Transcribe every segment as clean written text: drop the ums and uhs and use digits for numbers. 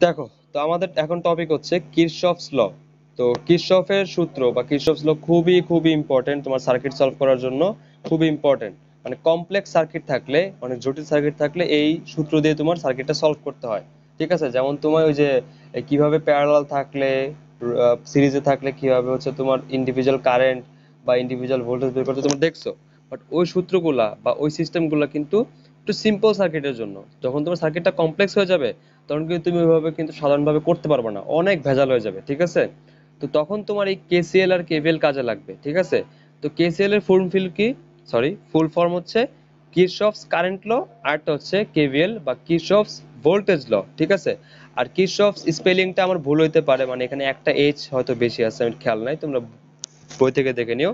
দেখো, তো আমাদের এখন টপিক হচ্ছে কিরশফস ল। তো কিরশফের সূত্র বা কিরশফস ল খুবই খুবই ইম্পর্টেন্ট তোমার সার্কিট সলভ করার জন্য। খুবই ইম্পর্টেন্ট, মানে কমপ্লেক্স সার্কিট থাকলে, অনেক জটিল সার্কিট থাকলে এই সূত্র দিয়ে তোমার সার্কিটটা সলভ করতে হয়। ঠিক আছে, যেমন তোমার ওই যে কিভাবে প্যারালাল থাকলে, সিরিজে থাকলে কিভাবে হচ্ছে তোমার ইন্ডিভিজুয়াল কারেন্ট বা ইন্ডিভিজুয়াল ভোল্টেজ বের করতে তোমরা দেখছো। বাট ওই সূত্রগুলা বা ওই সিস্টেমগুলা কিন্তু একটু সিম্পল সার্কিটের জন্য। যখন তোমার সার্কিটটা কমপ্লেক্স হয়ে যাবে তখন কিন্তু তুমি ওইভাবে কিন্তু সাধারণভাবে করতে পারবে না, অনেক ভেজাল হয়ে যাবে। ঠিক আছে, তো তখন তোমার এই কেসিএল আর কেভিএল কাজে লাগবে। ঠিক আছে, তো কেসিএল এর ফুল ফর্ম হচ্ছে কিরশফস কারেন্ট ল, আরটা হচ্ছে কেভিএল বা কিরশফস ভোল্টেজ ল। ঠিক আছে, আর কিরশফস স্পেলিংটা আমার ভুল হইতে পারে, মানে এখানে একটা এইচ হয়তো বেশি আছে, আমি খেয়াল নাই, তোমরা বই থেকে দেখে নিও।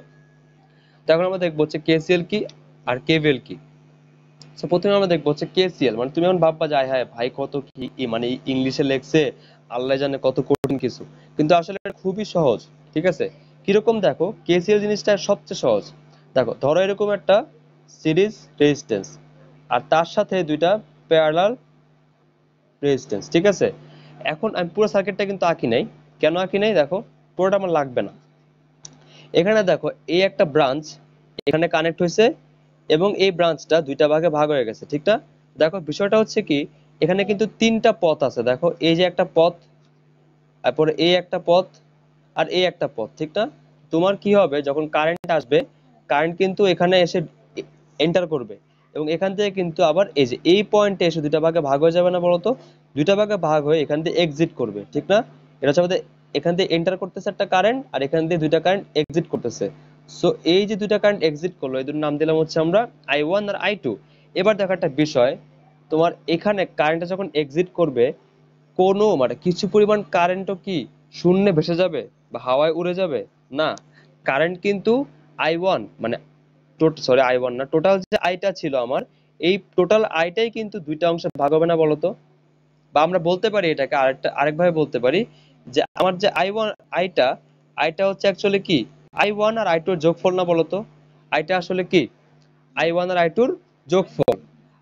তো এখন আমরা দেখবো হচ্ছে কেসিএল কি আর কেভিএল কি। তো প্রথমে আমরা দেখবো হচ্ছে কেসিএল, মানে তুমি এখন ভাববা যায় হ্যাঁ ভাই কত কি মানে ইংলিশে লেখছে, আল্লাহ জানে কত কঠিন কিছু, কিন্তু আসলে এটা খুবই সহজ। ঠিক আছে, কিরকম দেখো, কেসিএল জিনিসটা সবচেয়ে সহজ। দেখো, ধরো এরকম একটা সিরিজ রেজিস্ট্যান্স আর তার সাথে দুইটা প্যারালাল রেজিস্ট্যান্স। ঠিক আছে, এখন আমি পুরো সার্কিটটা কিন্তু আঁকি নাই। কেন আঁকি নাই দেখো, পুরোটা আমার লাগবে না। এখানে দেখো এই একটা ব্রাঞ্চ এখানে কানেক্ট হয়েছে এবং এই ব্রাঞ্চটা দুইটা ভাগে ভাগ হয়ে গেছে। ঠিক না? দেখো বিষয়টা হচ্ছে কি, এখানে কিন্তু তিনটা পথ আছে। দেখো এই যে একটা পথ, তারপরে এই একটা পথ, আর এই একটা পথ। ঠিক না? তোমার কি হবে, যখন কারেন্ট আসবে, কারেন্ট কিন্তু এখানে এসে এন্টার করবে এবং এখান থেকে কিন্তু আবার এই যে এই পয়েন্টে এসে দুইটা ভাগে ভাগ হয়ে যাবে না বলতো? দুইটা ভাগে ভাগ হয়ে এখান দিয়ে এক্সিট করবে। ঠিক না? এটা হচ্ছে আমাদের, এখান দিয়ে এন্টার করতেছে একটা কারেন্ট আর এখান দিয়ে দুইটা কারেন্ট এক্সিট করতেছে। সো এই যে দুইটা কারেন্ট এক্সিট করলো, এই দুটোর নাম দিলাম হচ্ছে আমরা I1 আর I2। এবার দেখো একটা বিষয়, তোমার এখানে কারেন্টটা যখন এক্সিট করবে, কোনো মানে কিছু পরিমাণ কারেন্টও কি শূন্যে ভেসে যাবে বা হাওয়ায় উড়ে যাবে? না, কারেন্ট কিন্তু I1 মানে I1 না, টোটাল যে আইটা ছিল আমার, এই টোটাল আইটাই কিন্তু দুইটা অংশে ভাগ হবে না বলতো? বা আমরা বলতে পারি এটাকে আরেকভাবে বলতে পারি যে আমার যে I1 আইটা, আইটা হচ্ছে অ্যাকচুয়ালি কি I1 আর I2 এর যোগফল না বলতো? আইটা আসলে কি I1 আর I2 এর যোগফল।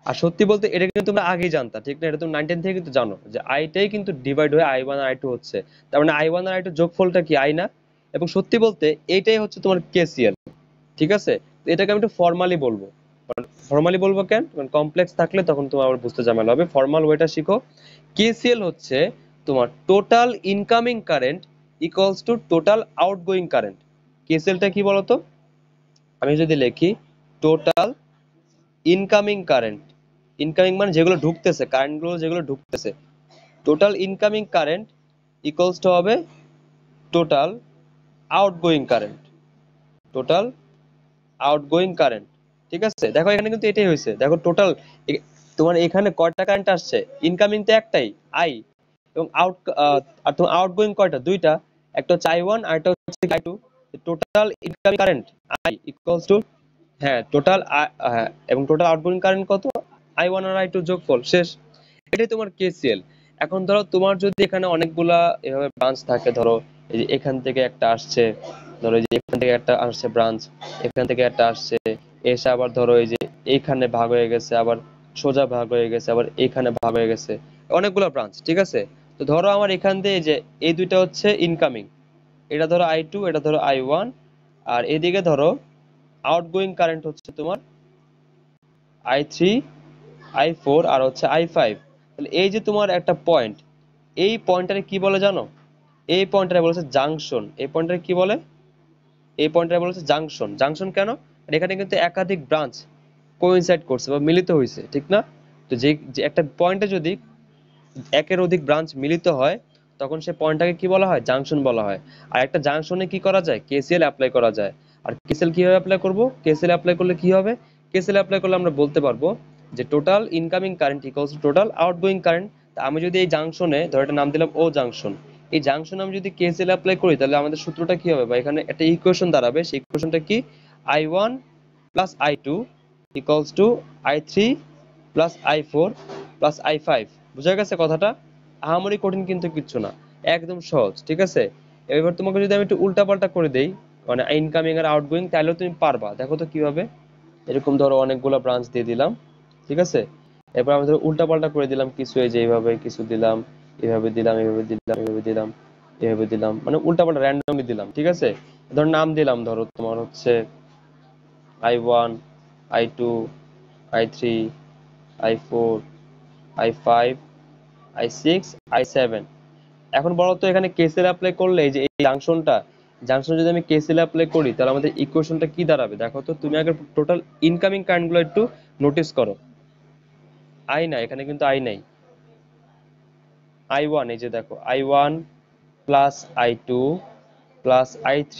আর সত্যি বলতে এটা কিন্তু তোমরা আগেই জানতা, ঠিক না? এটা তুমি 9 10 থেকে কিন্তু জানো যে আইটাই কিন্তু ডিভাইড হয়ে I1 আর I2 হচ্ছে। তার মানে I1 আর I2 এর যোগফলটা কি আই না? এবং সত্যি বলতে এইটাই হচ্ছে তোমার কেসিএল। ঠিক আছে, তো এটাকে আমি একটু ফর্মালি বলবো। ফর্মালি বলবো কেন, কারণ কমপ্লেক্স থাকলে তখন তোমার আবার বুঝতে ঝামেলা হবে। ফর্মাল ওয়েটা শিখো। কেসিএল হচ্ছে তোমার total incoming current equals to total outgoing current. কেসিএলটা কি বলতো? আমি যদি লিখি টোটাল ইনকামিং কারেন্ট, ইনকামিং মানে যেগুলো ঢুকতেছে, কারেন্ট গুলো যেগুলো ঢুকতেছে, total incoming current equals to হবে total outgoing current, total outgoing current. ঠিক আছে, দেখো এখানে কিন্তু এটাই হয়েছে। দেখো টোটাল তোমার এখানে কয়টা কারেন্ট আসছে, ইনকামিং তো একটাই আই, এবং আর তোমার আউটগোয়িং কয়টা, দুইটা, একটা হচ্ছে I1 আর একটা হচ্ছে I2। Total incoming current I equals to, হ্যাঁ টোটাল, হ্যাঁ, এবং টোটাল আউটগোয়িং কারেন্ট কত, I1 আর I2 যোগফল, শেষ। এটাই তোমার কেসিএল। এখন ধরো তোমার যদি এখানে অনেকগুলা এভাবে ব্রাঞ্চ থাকে, ধরো এই যে এখান থেকে একটা আসছে, ধরো এই যে এখান থেকে একটা আসছে ব্রাঞ্চ, এখান থেকে একটা আসছে, এসে আবার ধরো এই যে এইখানে ভাগ হয়ে গেছে, আবার সোজা ভাগ হয়ে গেছে, আবার এইখানে ভাগ হয়ে গেছে, অনেকগুলো ব্রাঞ্চ। ঠিক আছে, তো ধরো আমার এখান দিয়ে এই যে এই দুইটা হচ্ছে ইনকামিং, এটা ধরো I2, এটা ধরো I1, আর এদিকে ধরো আউটগোয়িং কারেন্ট হচ্ছে তোমার I3, I4 আর হচ্ছে I5। তাহলে এই যে তোমার একটা পয়েন্ট, এই পয়েন্টটারে কি বলে জানো? এই পয়েন্টটারে বলেছে জাংশন। এই পয়েন্টটারে কি বলে? এই পয়েন্টটারে বলেছে জাংশন। জাংশন কেন? আর এখানে কিন্তু একাধিক ব্রাঞ্চ কোইনসাইড করছে বা মিলিত হয়েছে। ঠিক না? তো যে যে একটা পয়েন্টে যদি একের অধিক ব্রাঞ্চ মিলিত হয় তখন সে পয়েন্টটাকে কি বলা হয়, জাংশন বলা হয়। আর একটা জাংশনে কি করা যায়, কেসিএল অ্যাপ্লাই করা যায়। আর কেসিএল কিভাবে অ্যাপ্লাই করব? কেসিএল অ্যাপ্লাই করলে কি হবে? কেসিএল অ্যাপ্লাই করলে আমরা বলতে পারবো যে total incoming current equals to total outgoing current. তা আমি যদি এই জাংশনে ধর একটা নাম দিলাম ও জাংশন, এই জাংশনে আমি যদি কেসিএল অ্যাপ্লাই করি তাহলে আমাদের সূত্রটা কি হবে, বা এখানে একটা ইকুয়েশন দাঁড়াবে। সেই ইকুয়েশনটা কি, I1 plus I2 equals to I3 plus I4 plus I5। বুঝা গেছে কথাটা? আহামরি কঠিন কিন্তু কিচ্ছু না, একদম সহজ। ঠিক আছে, এবার তোমাকে যদি আমি একটু উল্টাপাল্টা করে দেই, মানে ইনকামিং আর আউটগোয়িং, তাহলেও তুমি পারবা। দেখো তো কিভাবে। এরকম ধরো অনেকগুলো ব্রাঞ্চ দিয়ে দিলাম। ঠিক আছে, এরপর আমি ধরো উল্টাপাল্টা করে দিলাম কিছু, এই যে এইভাবে কিছু দিলাম, এভাবে দিলাম, এভাবে দিলাম, এভাবে দিলাম, এভাবে দিলাম, মানে উল্টাপাল্টা র্যান্ডমলি দিলাম। ঠিক আছে, ধর নাম দিলাম, ধরো তোমার হচ্ছে I1, I2, I3, I4, I5, I6, I7। এখন বলো তো এখানে কেসিএল অ্যাপ্লাই করলে এই যে এই জাংশন যদি আমি কেসিএল অ্যাপ্লাই করি তাহলে আমাদের ইকুয়েশনটা কি দাঁড়াবে? দেখো তো, তুমি আগে টোটাল ইনকামিং কারেন্ট গুলো একটু নোটিস করো। আই না, এখানে কিন্তু আই নাই। I1, এই যে দেখো, I1 plus I2 plus I3।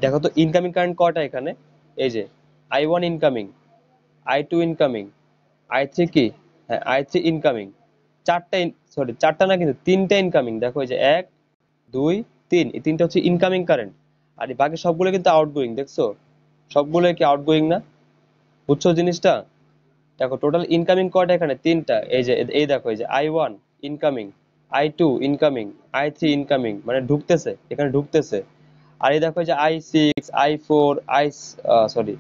দেখো তো ইনকামিং কারেন্ট কয়টা এখানে? এই যে I1 incoming, I2 incoming, I3 কি, হ্যাঁ I3 ইনকামিং। চারটা, সরি চারটা না, কিন্তু তিনটা ইনকামিং। দেখো এই যে 1 2 3, এই তিনটা হচ্ছে ইনকামিং কারেন্ট। আর এই বাকি সবগুলো কিন্তু আউটগোয়িং। দেখছো সবগুলো কি আউটগোয়িং না? বুঝছো জিনিসটা? দেখো টোটাল ইনকামিং কয়টা এখানে? তিনটা। এই যে এই দেখো, এই যে I1 incoming, I2 incoming, I3 incoming, মানে ঢুকতেছে, এখানে ঢুকতেছে। আর এই দেখো, এই যে I6, I4, সরি,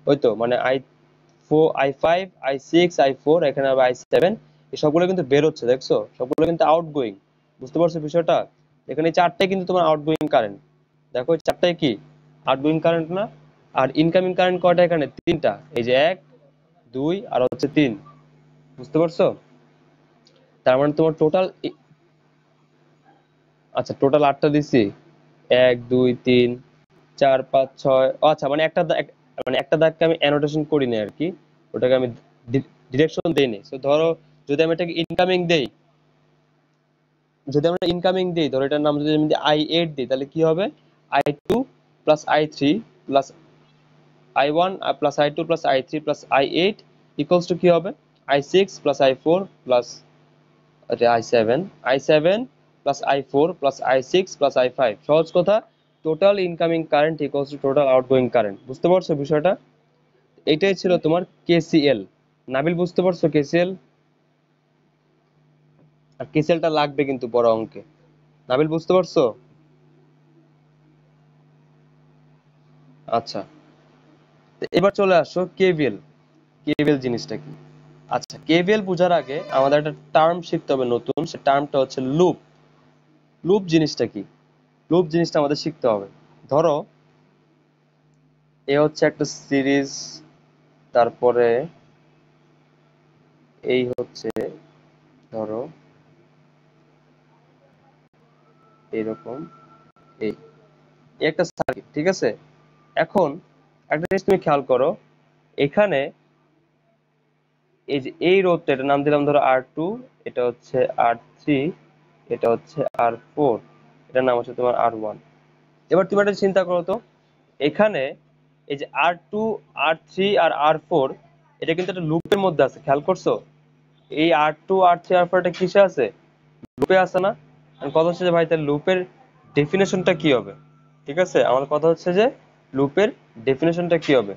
ওই তো মানে I5, I6, I4, এখানে আবার I7, এই সবগুলো কিন্তু বের হচ্ছে। দেখছো সবগুলো কিন্তু আউটগোয়িং। বুঝতে পারছো বিষয়টা? এখানে এই চারটাই কিন্তু তোমার আউটগোয়িং কারেন্ট। দেখো এই চারটাই কি আউটগোয়িং কারেন্ট না? আর ইনকামিং কারেন্ট কয়টা এখানে? তিনটা। এই যে 1 2 আর হচ্ছে 3। বুঝতে পারছো? তার মানে তোমার টোটাল, আচ্ছা টোটাল 8টা দিছি। 1 2 3 4 5 6। আচ্ছা, মানে মানে একটা দাগকে আমি অ্যানোটেশন করি না আর কি, ওটাকে আমি ডিরেকশন দেইনি। সো ধরো যদি আমি এটাকে ইনকামিং দেই, ধরো এটার নাম যদি আমি I8 দিই, তাহলে কি হবে? I2 plus I3 plus I1 plus I2 plus I3 plus I8 equals to কি হবে? I6 plus I4 plus I7, I7 plus I4 plus I6 plus I5। সহজ কথা, total incoming current equals to total outgoing current. বুঝতে পারছো বিষয়টা? এটাই ছিল তোমার কেসিএল। নাবিল বুঝতে পারছো কেসিএল? আর কেসিএলটা লাগবে কিন্তু বড় অঙ্কে। নাবিল বুঝতে পারছো? আচ্ছা, তো এবার চলে আসো কেভিএল। কেভিএল জিনিসটা কি? আচ্ছা, কেভিএল বোঝার আগে আমাদের একটা টার্ম শিখতে হবে নতুন, সে টার্মটা হচ্ছে লুপ। লুপ জিনিসটা কি? লুপ জিনিসটা আমাদের শিখতে হবে। ধরো এ হচ্ছে একটা সিরিজ, তারপরে এই হচ্ছে, ধরো এইরকম, এই এই একটা সার্কিট। ঠিক আছে, এখন একটা জিনিস তুমি খেয়াল করো, এখানে এই যে এই রোধটা, এটার নাম দিলাম ধরো R2, এটা হচ্ছে R3, এটা হচ্ছে R4, এটার নাম হচ্ছে তোমার R1। এবার তুমি একটা চিন্তা করো তো, এখানে এই যে R2, R3 আর R4, এটা কিন্তু একটা লুপের মধ্যে আছে। খেয়াল করছো? এই R2, R3, R4 এটা কিসে আছে? লুপে আছে না? আর কথা হচ্ছে যে ভাই, তার লুপের ডেফিনেশনটা কি হবে? ঠিক আছে, আমার কথা হচ্ছে যে লুপের ডেফিনেশনটা কি হবে?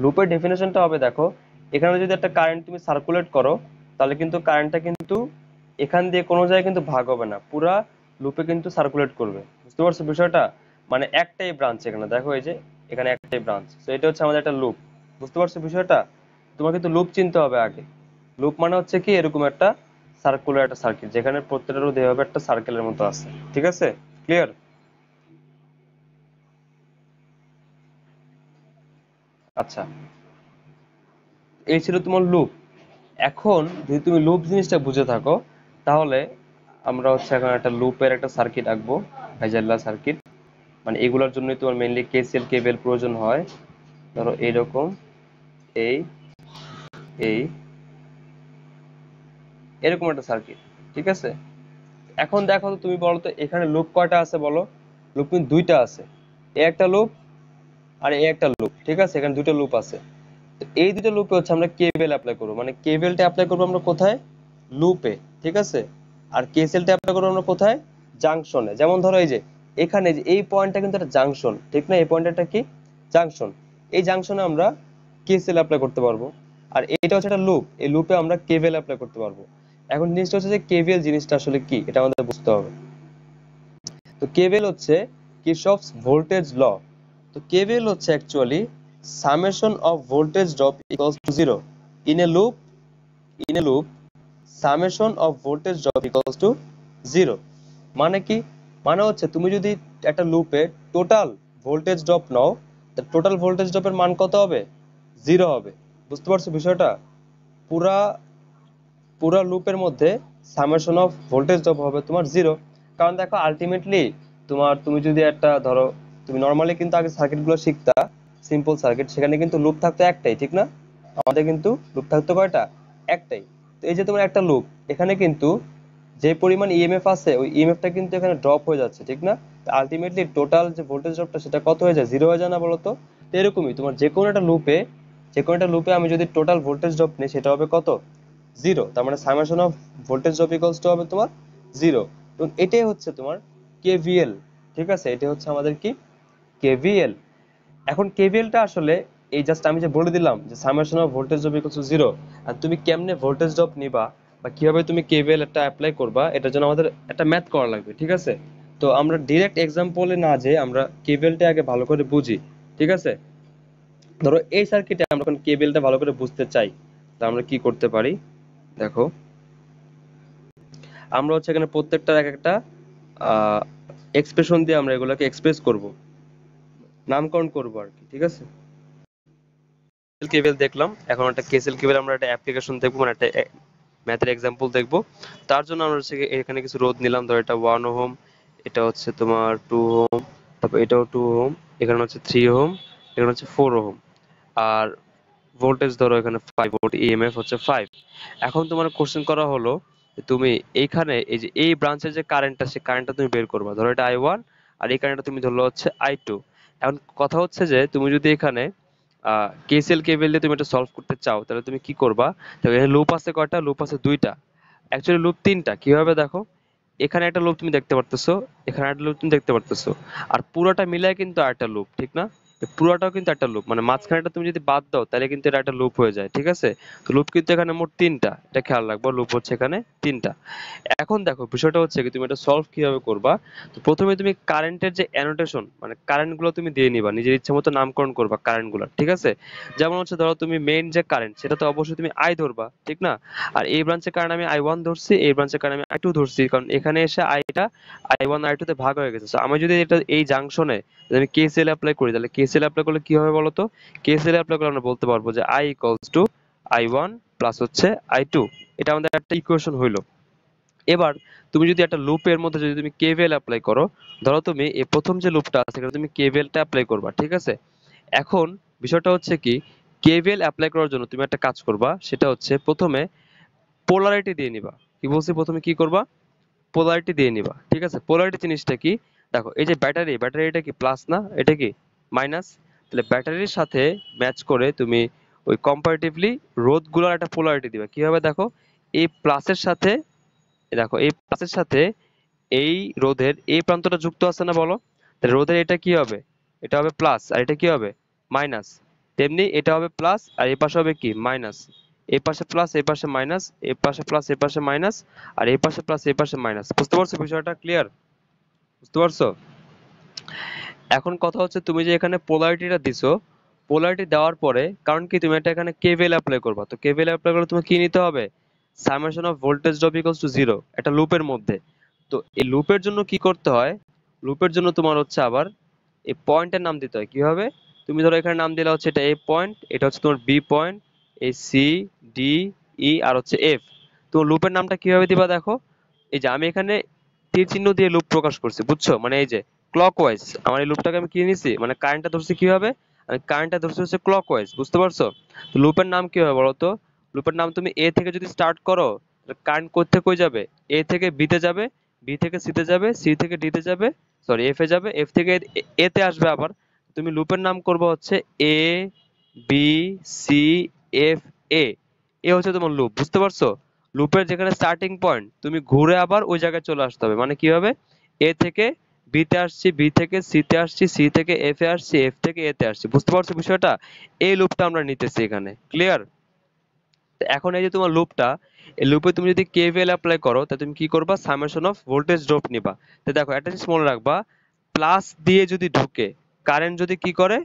লুপের ডেফিনেশনটা হবে, দেখো এখানে যদি একটা কারেন্ট তুমি সার্কুলেট করো, তাহলে কিন্তু কারেন্টটা কিন্তু এখান দিয়ে কোনো জায়গায় কিন্তু ভাগ হবে না, পুরা লুপে কিন্তু সার্কুলেট করবে। বুঝতে পারছো বিষয়টা? মানে একটাই ব্রাঞ্চ এখানে, দেখো এই যে এখানে একটাই ব্রাঞ্চ। তো এটা হচ্ছে আমাদের একটা লুপ। বুঝতে পারছো বিষয়টা? তোমার কিন্তু লুপ চিনতে হবে আগে। লুপ মানে হচ্ছে কি, এরকম একটা সার্কুলার একটা সার্কিট, যেখানে প্রত্যেকটা রোধ এভাবে একটা সার্কেলের মতো আছে। ঠিক আছে, ক্লিয়ার? আচ্ছা, এই ছিল তোমার লুপ। এখন যদি তুমি লুপ জিনিসটা বুঝে থাকো, তাহলে আমরা হচ্ছে এখন একটা লুপের একটা সার্কিট আঁকবো, হাইজারলা সার্কিট। মানে এগুলোর জন্যই তোমার মেইনলি কেসিএল কেবল প্রয়োজন হয়। ধরো এইরকম, এই এই এরকম একটা সার্কিট। ঠিক আছে, এখন দেখো তো, তুমি বলো তো এখানে লুপ কয়টা আছে বলো? লুপ কিন্তু দুইটা আছে, এ একটা লুপ আর এ একটা লুপ। ঠিক আছে, এখানে দুইটা লুপ আছে। তো এই দুটো লুপে হচ্ছে আমরা কেবল অ্যাপ্লাই করবো, মানে কেবলটা অ্যাপ্লাই করবো আমরা কোথায়? লুপে। ঠিক আছে, আর কেসিএলটা অ্যাপ্লাই করবো আমরা কোথায়? জাংশনে। যেমন ধরো এই যে এখানে যে এই পয়েন্টটা কিন্তু একটা জাংশন, ঠিক না? এই পয়েন্টটা কি? জাংশন। এই জাংশনে আমরা কেসিএল অ্যাপ্লাই করতে পারবো। আর এটা হচ্ছে একটা লুপ, এই লুপে আমরা কেভিএল অ্যাপ্লাই করতে পারবো। এখন জিনিসটা হচ্ছে যে কেভিএল জিনিসটা আসলে কি, এটা আমাদের বুঝতে হবে। তো কেভিএল হচ্ছে কিরশফস ভোল্টেজ ল। তো কেভিএল হচ্ছে actually summation of voltage drop equals to zero in a loop, in a loop summation of voltage drop equals to 0। মানে কি? মানে হচ্ছে তুমি যদি একটা লুপে টোটাল ভোল্টেজ ড্রপ নাও, তা টোটাল ভোল্টেজ ড্রপের মান কত হবে? 0 হবে। বুঝতে পারছো বিষয়টা? পুরা পুরা লুপের মধ্যে সামেশন অফ ভোল্টেজ ড্রপ হবে তোমার 0। কারণ দেখো আলটিমেটলি তুমি যদি একটা ধরো, তুমি নর্মালি কিন্তু আগে সার্কিটগুলো শিখতা, সিম্পল সার্কিট, সেখানে কিন্তু লুপ থাকতো একটাই, ঠিক না? আমাদের কিন্তু লুপ থাকতো কয়টা? একটাই। তো এই যে তোমার একটা লুপ, এখানে কিন্তু যে পরিমাণ ইএমএফ আছে ওই ইএমএফটা কিন্তু এখানে ড্রপ হয়ে যাচ্ছে, ঠিক না? আলটিমেটলি টোটাল যে ভোল্টেজ ড্রপটা সেটা কত হয়ে যায়? 0 হয়ে যায় না বলতো? তো এরকমই তোমার যে কোনো একটা লুপে আমি যদি টোটাল ভোল্টেজ ড্রপ নিই সেটা হবে কত? 0। তার মানে summation of voltage drop equals to হবে তোমার 0। এবং এটাই হচ্ছে তোমার কেভিএল। ঠিক আছে, এটা হচ্ছে আমাদের কি? কেভিএল। এখন কেভিএলটা আসলে এই জাস্ট আমি যে বলে দিলাম যে summation of voltage drop equals to 0, আর তুমি কেমনে ভোল্টেজ ড্রপ নিবা বা কিভাবে তুমি কেভিএল একটা অ্যাপ্লাই করবা, এটার জন্য আমাদের একটা ম্যাথ করা লাগবে, ঠিক আছে? তো আমরা ডিরেক্ট এক্সাম্পলে না যে আমরা কেভিএলটা আগে ভালো করে বুঝি, ঠিক আছে? ধরো এই সার্কিটে আমরা এখন কেভিএলটা ভালো করে বুঝতে চাই, তা আমরা কি করতে পারি? দেখো, আমরা হচ্ছে এখানে প্রত্যেকটার এক একটা এক্সপ্রেশন দিয়ে আমরা এগুলোকে এক্সপ্রেস করব, নামকরণ করব আর কি, ঠিক আছে? কেভিএল দেখলাম, এখন একটা কেসিএল কেভিএল আমরা একটা অ্যাপ্লিকেশন দেখবো, মানে একটা ম্যাথের এক্সাম্পল দেখবো। তার জন্য আমরা হচ্ছে এখানে কিছু রোধ নিলাম, ধরো এটা 1 ওহম, এটা হচ্ছে তোমার 2 ওহম, তারপর এটাও 2 ওহম, এখানে হচ্ছে 3 ওহম, এখানে হচ্ছে 4 ওহম। আর ভোল্টেজ ধরো এখানে 5 ভোল্ট, ইএমএফ হচ্ছে 5। এখন তোমার কোশ্চেন করা হলো যে তুমি এইখানে এই যে এই ব্রাঞ্চের যে কারেন্টটা, সেই কারেন্টটা তুমি বের করবা। ধরো এটা I1 আর এই কারেন্টটা তুমি ধরলো হচ্ছে I2। এখন কথা হচ্ছে যে তুমি যদি এখানে কেসিএল কেভিএল দিয়ে তুমি এটা সলভ করতে চাও, তাহলে তুমি কি করবা? তাহলে লুপ আছে কয়টা? লুপ আছে দুইটা, অ্যাকচুয়ালি লুপ তিনটা। কিভাবে দেখো, এখানে একটা লুপ তুমি দেখতে পারতেছো, এখানে একটা লুপ তুমি দেখতে পারতেছো, আর পুরোটা মিলায় কিন্তু আরেকটা লুপ, ঠিক না? এই পুরোটাও কিন্তু একটা লুপ, মানে মাঝখানেটা তুমি যদি বাদ দাও তাহলে কিন্তু এটা একটা লুপ হয়ে যায়, ঠিক আছে? তো লুপ কিন্তু এখানে মোট তিনটা, এটা খেয়াল রাখবো, লুপ হচ্ছে এখানে তিনটা। এখন দেখো বিষয়টা হচ্ছে কি, তুমি এটা সলভ কিভাবে করবা? তো প্রথমে তুমি কারেন্টের যে অ্যানোটেশন, মানে কারেন্ট গুলো তুমি দিয়ে নিবা, নিজের ইচ্ছে মতো নামকরণ করবা কারেন্ট গুলো, ঠিক আছে? যেমন হচ্ছে ধরো তুমি মেইন যে কারেন্ট সেটা তো অবশ্যই তুমি আই ধরবা, ঠিক না? আর এই ব্রাঞ্চের কারণে আমি I1 ধরছি, এই ব্রাঞ্চের কারণে আমি I2 ধরছি, কারণ এখানে এসে আইটা I1 I2 তে ভাগ হয়ে গেছে। So আমি যদি এটা এই জাংশনে আমি কেসিএল অ্যাপ্লাই করি, তাহলে কেসিএল অ্যাপ্লাই করলে কি হবে বলতো? কেসিএল অ্যাপ্লাই করলে আমরা বলতে পারবো যে I equals to I1 plus হচ্ছে I2। এটা আমাদের একটা ইকুয়েশন হইলো। এবার তুমি যদি একটা লুপের মধ্যে যদি তুমি কেভিএল অ্যাপ্লাই করো, ধরো তুমি এই প্রথম যে লুপটা আছে সেখানে তুমি কেভিএলটা অ্যাপ্লাই করবা, ঠিক আছে? এখন বিষয়টা হচ্ছে কি, কেভিএল অ্যাপ্লাই করার জন্য তুমি একটা কাজ করবা, সেটা হচ্ছে প্রথমে পোলারিটি দিয়ে নিবা। কি বলছি? প্রথমে কি করবা? পোলারিটি দিয়ে নিবা, ঠিক আছে? পোলারিটি জিনিসটা কি? দেখো এই যে ব্যাটারি এটা কি প্লাস না, এটা কি মাইনাস? তাহলে ব্যাটারির সাথে ম্যাচ করে তুমি ওই কম্পারেটিভলি রোধগুলোর একটা পোলারিটি দিবা। কিভাবে দেখো, এই প্লাসের সাথে, দেখো এই প্লাসের সাথে এই রোধের এই প্রান্তটা যুক্ত আছে না, বলো? তাহলে রোধের এটা কি হবে? এটা হবে প্লাস, আর এটা কি হবে? মাইনাস। তেমনি এটা হবে প্লাস আর এই পাশে হবে কি? মাইনাস। এই পাশে প্লাস, এই পাশে মাইনাস, এই পাশে প্লাস, এই পাশে মাইনাস, আর এই পাশে প্লাস, এই পাশে মাইনাস। বুঝতে পারছো বিষয়টা? ক্লিয়ার? বুঝতে পারছো? এখন কথা হচ্ছে তুমি যে এখানে পোলারিটিটা দিছো, পোলারিটি দেওয়ার পরে কারণ কি তুমি এটা এখানে কেভিএল অ্যাপ্লাই করবা, তো কেভিএল অ্যাপ্লাই করলে তুমি কি নিতে হবে? Summation of voltage drop equals to 0 একটা লুপের মধ্যে। তো এই লুপের জন্য কি করতে হয়? লুপের জন্য তোমার হচ্ছে আবার এই পয়েন্টের নাম দিতে হয়। কিভাবে? তুমি ধরো এখানে নাম দিলা হচ্ছে এটা এ পয়েন্ট, এটা হচ্ছে তোমার বি পয়েন্ট, এই সি, ডি, ই আর হচ্ছে এফ। তো লুপের নামটা কিভাবে দিবা দেখো, এই যে আমি এখানে তীর চিহ্ন দিয়ে লুপ প্রকাশ করছি, বুঝছো? মানে এই যে ক্লকওয়াইজ আমার এই লুপটাকে আমি কি নিছি, মানে কারেন্টটা ধরছি কিভাবে? আমি কারেন্টটা ধরছি হচ্ছে ক্লকওয়াইজ। বুঝতে পারছো? তো লুপের নাম কি হবে বলো তো? লুপের নাম তুমি এ থেকে যদি স্টার্ট করো, কারেন্ট কোথা কই যাবে? এ থেকে বি তে যাবে, বি থেকে সি তে যাবে, সি থেকে ডি তে যাবে, সরি এফ এ যাবে, এফ থেকে এ তে আসবে আবার। তুমি লুপের নাম করবে হচ্ছে এ বি সি এফ এ। এ হচ্ছে তোমার লুপ। বুঝতে পারছো? লুপের যেখানে স্টার্টিং পয়েন্ট তুমি ঘুরে আবার ওই জায়গায় চলে আসতে হবে। মানে কি হবে? এ থেকে বি তে আসছি, বি থেকে সি তে আসছি, সি থেকে এফ এ আসছি, এফ থেকে এ তে আসছি। বুঝতে পারছো বিষয়টা? এই লুপটা আমরা নিতেছি এখানে। ক্লিয়ার? এখন এই যে তোমার লুপটা, এই লুপে তুমি যদি কেভিএল অ্যাপ্লাই করো তাহলে তুমি কি করবা? সামেশন অফ ভোল্টেজ ড্রপ নিবা। তো দেখো একটা জিনিস মনে রাখবা, প্লাস দিয়ে যদি ঢুকে, কারেন্ট যদি কি করে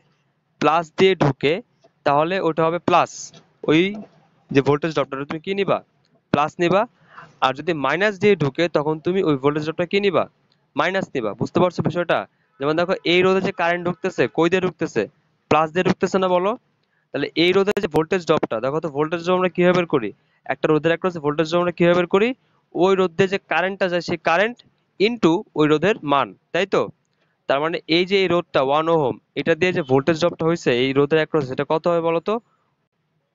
প্লাস দিয়ে ঢুকে, তাহলে ওটা হবে প্লাস। ওই যে ভোল্টেজ ড্রপটা তুমি কি নিবা? প্লাস নিবা। আর যদি মাইনাস দিয়ে ঢুকে তখন তুমি ওই ভোল্টেজ ড্রপটা কি নিবা, মাইনাস নিবা। বুঝতে পারছো বিষয়টা? যেমন দেখো এই রোধে যে কারেন্ট ঢুকতেছে কই দিয়ে ঢুকতেছে, প্লাস দিয়ে ঢুকতেছে না বলো? তাহলে এই রোধের যে ভোল্টেজ ড্রপটা, দেখো তো ভোল্টেজ ড্রপ আমরা কিভাবে বের করি, একটা রোধের একটা ভোল্টেজ ড্রপ আমরা কিভাবে বের করি, ওই রোধ দিয়ে যে কারেন্টটা যায় সেই কারেন্ট ইনটু ওই রোধের মান, তাই তো? তার মানে এই যে এই রোধটা 1 ওহম, এটা দিয়ে যে ভোল্টেজ ড্রপটা হয়েছে এই রোধের অ্যাক্রস, সেটা কত হবে বলো তো?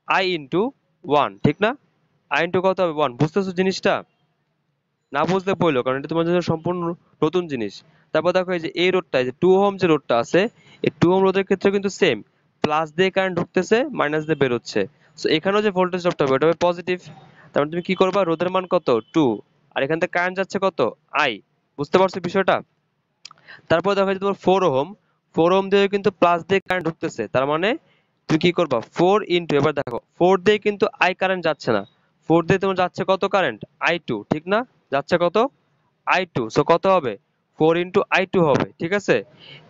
আই ইনটু 1, ঠিক না? আই ইনটু কত হবে 1। বুঝতেছো জিনিসটা? না বুঝলে বললো, কারণ এটা তোমার জন্য সম্পূর্ণ নতুন জিনিস। তারপর দেখো এই যে এই রোডটা, এই যে 2 ওহম যে রোডটা আছে, এই 2 ওহম রোধের ক্ষেত্রে কিন্তু সেম, প্লাস দিয়ে কারেন্ট ঢুকতেছে, মাইনাস দিয়ে বের হচ্ছে। সো এখানেও যে ভোল্টেজ ড্রপটা হবে ওটা হবে পজিটিভ। তার মানে তুমি কি করবা, রোধের মান কত 2, আর এখান থেকে কারেন্ট যাচ্ছে কত আই। বুঝতে পারছো বিষয়টা? তারপর দেখো যে তোমার 4 ওহম, 4 ওহম দিয়ে কিন্তু প্লাস দিয়ে কারেন্ট ঢুকতেছে, তার মানে তুমি কি করবা 4 ইনটু, এবার দেখো 4 দিয়ে কিন্তু আই কারেন্ট যাচ্ছে না, 4 দিয়ে তোমার যাচ্ছে কত কারেন্ট, I2, ঠিক না? যাচ্ছে কত I2, সো কত হবে 4 ইনটু I2 হবে, ঠিক আছে?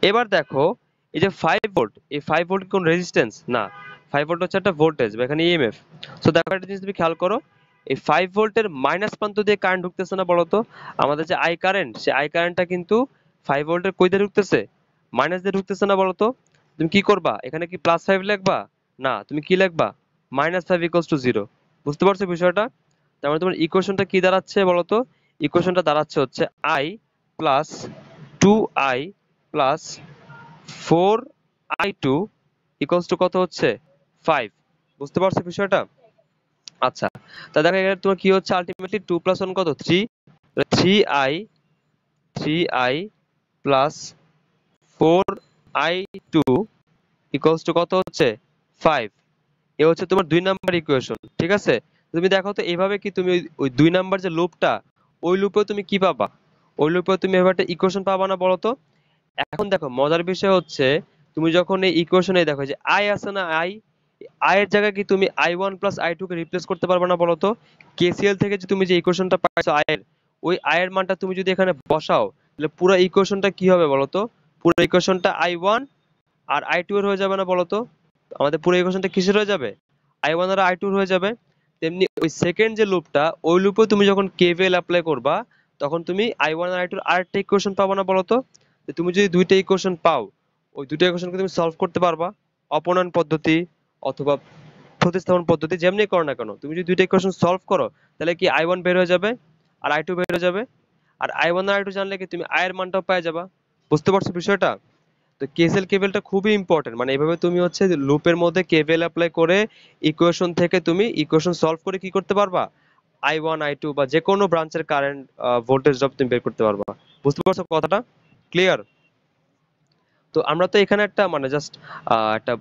এবার দেখো এই যে 5 ভোল্ট, এই 5 ভোল্ট কোন রেজিস্ট্যান্স না, 5 ভোল্ট হচ্ছে একটা ভোল্টেজ বা এখানে ইএমএফ। সো দেখো একটা জিনিস তুমি খেয়াল করো, এই 5 ভোল্টের মাইনাস প্রান্ত দিয়ে কারেন্ট ঢুকতেছে না বলতো? আমাদের যে আই কারেন্ট, সেই আই কারেন্টটা কিন্তু 5 ভোল্টের কই দিয়ে ঢুকতেছে, মাইনাস দিয়ে ঢুকতেছে না বলতো? তুমি কি করবা, এখানে কি +5 লিখবা? না, তুমি কি লিখবা, -5 ইকুয়ালস টু 0। বুঝতে পারছো বিষয়টা? তার মানে তোমার ইকুয়েশনটা কি দাঁড়াচ্ছে বলতো? ইকুয়েশনটা দাঁড়াচ্ছে হচ্ছে I plus 2i plus 4i2 equals to কত হচ্ছে 5। বুঝতে পারছো বিষয়টা? আচ্ছা, তা দেখো এখানে তোমার কি হচ্ছে, আলটিমেটলি 2 প্লাস 1 কত 3, 3i, 3i plus 4i2 equals to কত হচ্ছে 5। এ হচ্ছে তোমার 2 নাম্বার ইকুয়েশন, ঠিক আছে? তুমি দেখো তো এইভাবে কি তুমি ওই 2 নাম্বার যে লুপটা, ওই লুপেও তুমি কি পাবা, ওই লুপেও তুমি এভাবে একটা ইকুয়েশন পাবা না বলো তো? এখন দেখো মজার বিষয় হচ্ছে, তুমি যখন এই ইকুয়েশনে দেখো যে আই আছে না, আই, আই এর জায়গায় কি তুমি I1 প্লাস I2 কে রিপ্লেস করতে পারবে না বলো তো? কেসিএল থেকে যে তুমি যে ইকুয়েশনটা পাইছো আই এর, ওই আই এর মানটা তুমি যদি এখানে বসাও, তাহলে পুরো ইকুয়েশনটা কি হবে বলো তো? পুরো ইকুয়েশনটা I1 আর I2 এর হয়ে যাবে না বলো তো? আমাদের পুরো ইকুয়েশনটা কিসের হয়ে যাবে, I1 আর I2 এর হয়ে যাবে। তেমনি ওই সেকেন্ড যে লুপটা, ওই লুপে তুমি যখন কেভিএল অ্যাপ্লাই করবা, তখন তুমি I1 আর I2 এর আরেকটা ইকুয়েশন পাবো না বলো তো? যে তুমি যদি দুইটা ইকুয়েশন পাও, ওই দুইটা ইকুয়েশনকে তুমি সলভ করতে পারবা অপনয়ন পদ্ধতি অথবা প্রতিস্থাপন পদ্ধতি, যেমনি করো না কেন, তুমি যদি দুইটা ইকুয়েশন সলভ করো, তাহলে কি I1 বের হয়ে যাবে আর I2 বের হয়ে যাবে। আর I1 আর I2 জানলে কি তুমি I এর মানটাও পেয়ে যাবা। বুঝতে পারছো বিষয়টা? তো কেসিএল কেভিএলটা খুবই ইম্পর্টেন্ট, মানে এইভাবে তুমি হচ্ছে লুপের মধ্যে কেভিএল অ্যাপ্লাই করে ইকুয়েশন থেকে তুমি ইকুয়েশন সলভ করে কি করতে পারবা, I1 I2 বা যে কোনো ব্রাঞ্চের কারেন্ট ভোল্টেজ ড্রপ তুমি বের করতে পারবা। বুঝতে পারছো কথাটা? ক্লিয়ার? তো আমরা তো এখানে একটা মানে জাস্ট একটা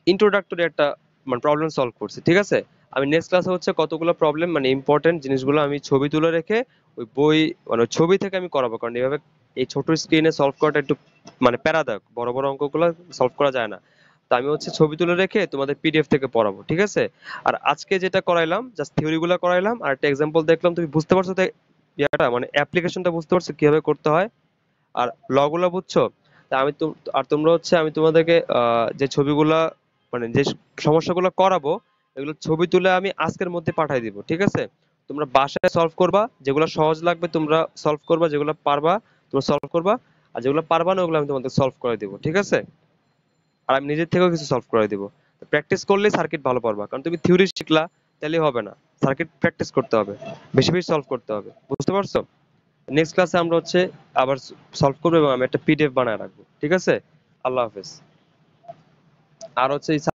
ইন্ট্রোডাক্টরি একটা মানে প্রবলেম সলভ করছি, ঠিক আছে? আমি নেক্সট ক্লাসে হচ্ছে কতগুলো প্রবলেম মানে ইম্পর্টেন্ট জিনিসগুলো আমি ছবি তুলে রেখে ওই বই মানে ওই ছবি থেকে আমি করাবো, কারণ এইভাবে এই ছোট স্ক্রিনে সলভ করাটা একটু মানে প্যারাদায়ক, বড় বড় অঙ্কগুলো সলভ করা যায় না। তো আমি হচ্ছে ছবি তুলে রেখে তোমাদের পিডিএফ থেকে পড়াবো, ঠিক আছে? আর আজকে যেটা করাইলাম জাস্ট থিওরিগুলো করাইলাম আর একটা এক্সাম্পল দেখলাম, তুমি বুঝতে পারছো তো ইয়াটা মানে অ্যাপ্লিকেশনটা বুঝতে পারছো কিভাবে করতে হয় আর লগুলো বুঝছো? তা আমি তো, আর তোমরা হচ্ছে আমি তোমাদেরকে যে ছবিগুলা মানে যে সমস্যাগুলো করাবো, এগুলো ছবি তুলে আমি আজকের মধ্যে পাঠিয়ে দিব, ঠিক আছে? তোমরা বাসায় সলভ করবা, যেগুলো সহজ লাগবে তোমরা সলভ করবা, যেগুলো পারবা তোমরা সলভ করবা, আর যেগুলো পারবা না ওগুলো আমি তোমাদের সলভ করে দিব, ঠিক আছে? আর আমি নিজের থেকেও কিছু সলভ করে দিব। প্র্যাকটিস করলে সার্কিট ভালো পারবা, কারণ তুমি থিওরি শিখলা তাহলে হবে না, সার্কিট প্র্যাকটিস করতে হবে, বেশি বেশি সলভ করতে হবে। বুঝতে পারছো? নেক্সট ক্লাসে আমরা হচ্ছে আবার সলভ করবো এবং আমি একটা পিডিএফ বানায় রাখবো, ঠিক আছে? আল্লাহ হাফেজ। আর হচ্ছে